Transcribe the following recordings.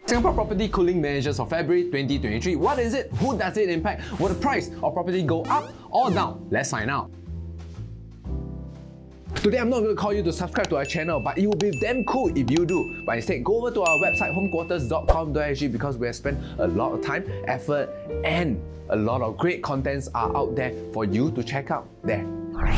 Singapore property cooling measures for February 2023. What is it? Who does it impact? Will the price of property go up or down? Let's find out. Today I'm not going to call you to subscribe to our channel, but it will be damn cool if you do. But instead, go over to our website homequarters.com.sg because we have spent a lot of time, effort, and a lot of great contents are out there for you to check out there.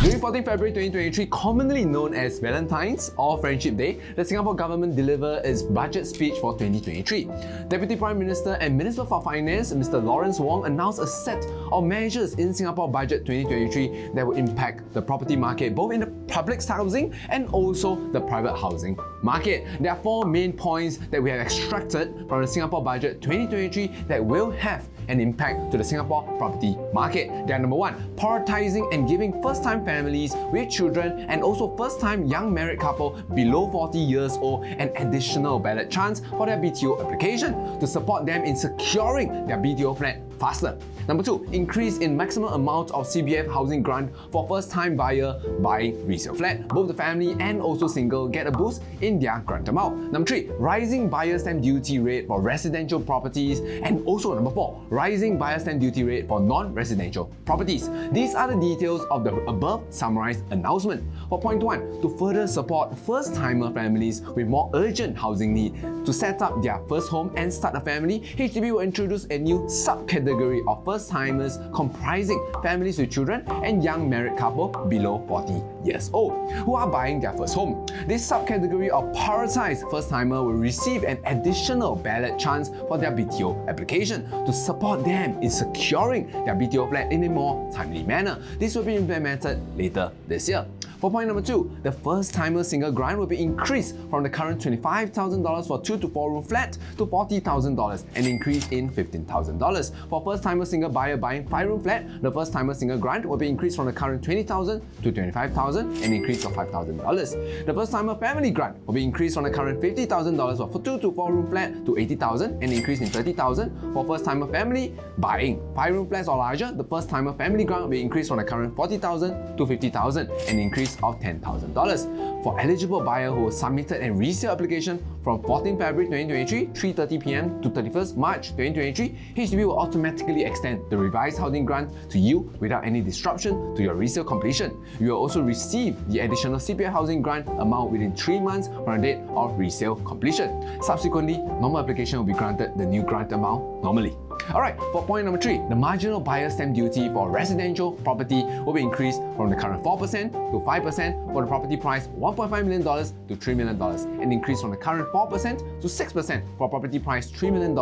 During 14 February 2023, commonly known as Valentine's or Friendship Day, the Singapore government delivered its budget speech for 2023. Deputy Prime Minister and Minister for Finance, Mr. Lawrence Wong, announced a set of measures in Singapore Budget 2023 that will impact the property market, both in the public housing and also the private housing market. There are four main points that we have extracted from the Singapore Budget 2023 that will have an impact to the Singapore property market. They are number one, prioritizing and giving first-time families with children and also first-time young married couple below 40 years old an additional ballot chance for their BTO application to support them in securing their BTO flat faster. Number two, increase in maximum amount of CBF housing grant for first-time buyer buying resale flat. Both the family and also single get a boost in their grant amount. Number three, rising buyer stamp duty rate for residential properties. And also number four, rising buyer stamp duty rate for non-residential properties. These are the details of the above summarized announcement. For point one, to further support first-timer families with more urgent housing need to set up their first home and start a family, HDB will introduce a new subcategory of first-timers comprising families with children and young married couple below 40 years old who are buying their first home. This subcategory of prioritized first-timer will receive an additional ballot chance for their BTO application to support them in securing their BTO flat in a more timely manner. This will be implemented later this year. For point number two, the first-timer single grant will be increased from the current $25,000 for 2 to 4 room flat to $40,000, an increase in $15,000. For first-timer single buyer buying 5-room flat, the first-timer single grant will be increased from the current $20,000 to $25,000, an increase of $5,000. The first-timer family grant will be increased from the current $50,000 for 2 to 4 room flat to $80,000, an increase in $30,000. For first-timer family buying 5-room flats or larger, the first-timer family grant will be increased from the current $40,000 to $50,000, an increase of $10,000. For eligible buyer who submitted a resale application from 14 February 2023, 3:30 p.m. to 31st March 2023, HDB will automatically extend the revised housing grant to you without any disruption to your resale completion. You will also receive the additional CPF housing grant amount within 3 months from the date of resale completion. Subsequently, normal application will be granted the new grant amount normally. Alright, for point number three, the marginal buyer stamp duty for residential property will be increased from the current 4% to 5% for the property price $1.5 million to $3 million, and increase from the current 4% to 6% for property price $3 million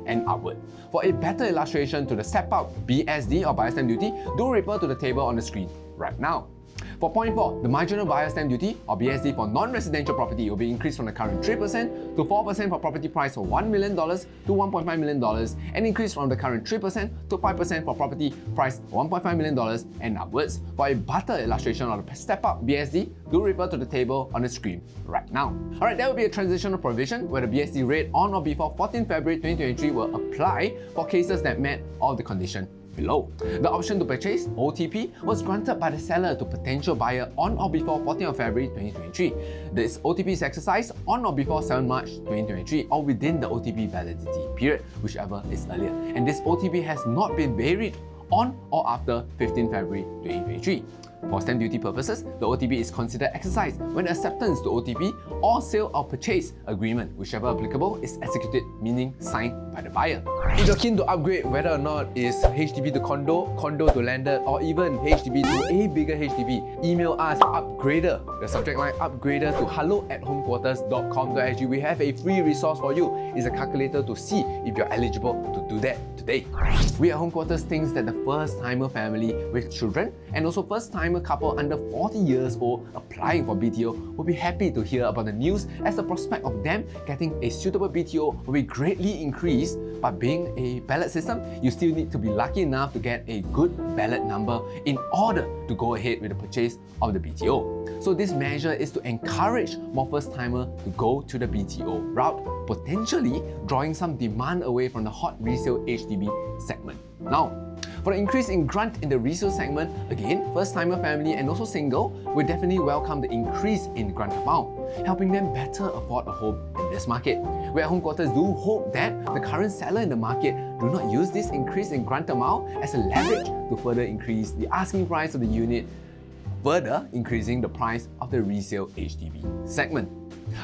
and upward. For a better illustration to the step-up BSD or buyer stamp duty, do refer to the table on the screen right now. For point 4, the marginal buyer stamp duty or BSD for non-residential property will be increased from the current 3% to 4% for property price of $1 million to $1.5 million, and increased from the current 3% to 5% for property price $1.5 million and upwards. For a better illustration of the step-up BSD, do refer to the table on the screen right now. Alright, there will be a transitional provision where the BSD rate on or before 14 February 2023 will apply for cases that met all the conditions below. The option to purchase OTP was granted by the seller to potential buyer on or before 14th February 2023. This OTP is exercised on or before 7 March 2023 or within the OTP validity period, whichever is earlier. And this OTP has not been varied on or after 15 February 2023. For stamp duty purposes, the OTP is considered exercised when acceptance to OTP or sale or purchase agreement, whichever applicable, is executed, meaning signed by the buyer. If you're keen to upgrade whether or not it's HDB to condo, condo to landed, or even HDB to a bigger HDB, email us upgrader, the subject line upgrader, to hello@homequarters.com.sg. We have a free resource for you. It's a calculator to see if you're eligible to do that today. We at Home Quarters thinks that the first-timer family with children and also first-timer couple under 40 years old applying for BTO will be happy to hear about the news, as the prospect of them getting a suitable BTO will be greatly increased. But being a ballot system, you still need to be lucky enough to get a good ballot number in order to go ahead with the purchase of the BTO. So this measure is to encourage more first-timer to go to the BTO route, potentially drawing some demand away from the hot resale HDB segment. Now, For the increase in grant in the resale segment, again, first-timer family and also single will definitely welcome the increase in grant amount, helping them better afford a home in this market. We at Home Quarters do hope that the current seller in the market do not use this increase in grant amount as a leverage to further increase the asking price of the unit, further increasing the price of the resale HDB segment.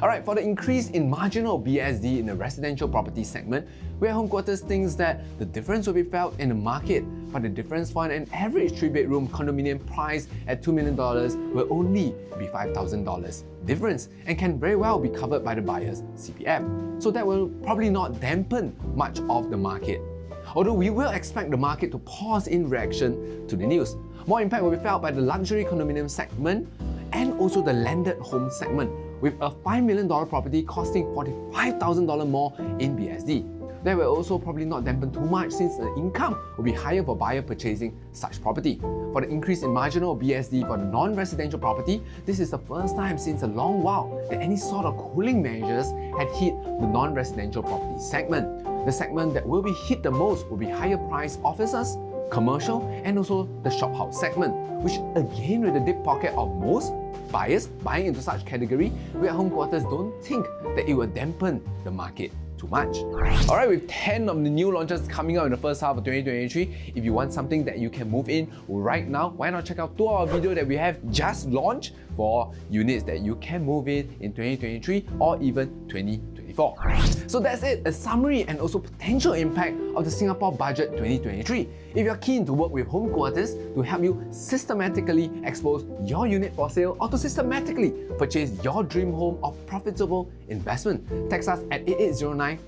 Alright, for the increase in marginal BSD in the residential property segment, we at Home Quarters thinks that the difference will be felt in the market, but the difference for an average 3-bedroom condominium price at $2 million will only be $5,000 difference and can very well be covered by the buyer's CPF. So that will probably not dampen much of the market. Although we will expect the market to pause in reaction to the news, more impact will be felt by the luxury condominium segment and also the landed home segment, with a $5 million property costing $45,000 more in BSD. That will also probably not dampen too much since the income will be higher for buyer purchasing such property. For the increase in marginal BSD for the non-residential property, this is the first time since a long while that any sort of cooling measures had hit the non-residential property segment. The segment that will be hit the most will be higher priced offices, commercial, and also the shophouse segment, which again with the deep pocket of most buyers buying into such category, we at Home Quarters don't think that it will dampen the market too much. Alright, with 10 of the new launches coming out in the first half of 2023, if you want something that you can move in right now, why not check out 2 of our videos that we have just launched for units that you can move in 2023 or even 2024. So that's it, a summary and also potential impact of the Singapore Budget 2023. If you're keen to work with Home Quarters to help you systematically expose your unit for sale or to systematically purchase your dream home or profitable investment, text us at 8809-2889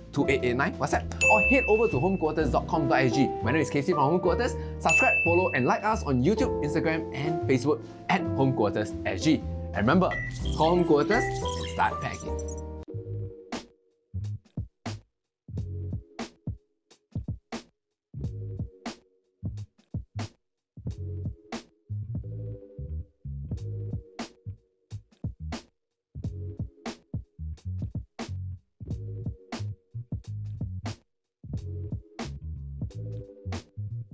WhatsApp or head over to homequarters.com.sg. My name is Casey from Home Quarters. Subscribe, follow and like us on YouTube, Instagram and Facebook at Home Quarters SG. And remember, call Home Quarters and start packing.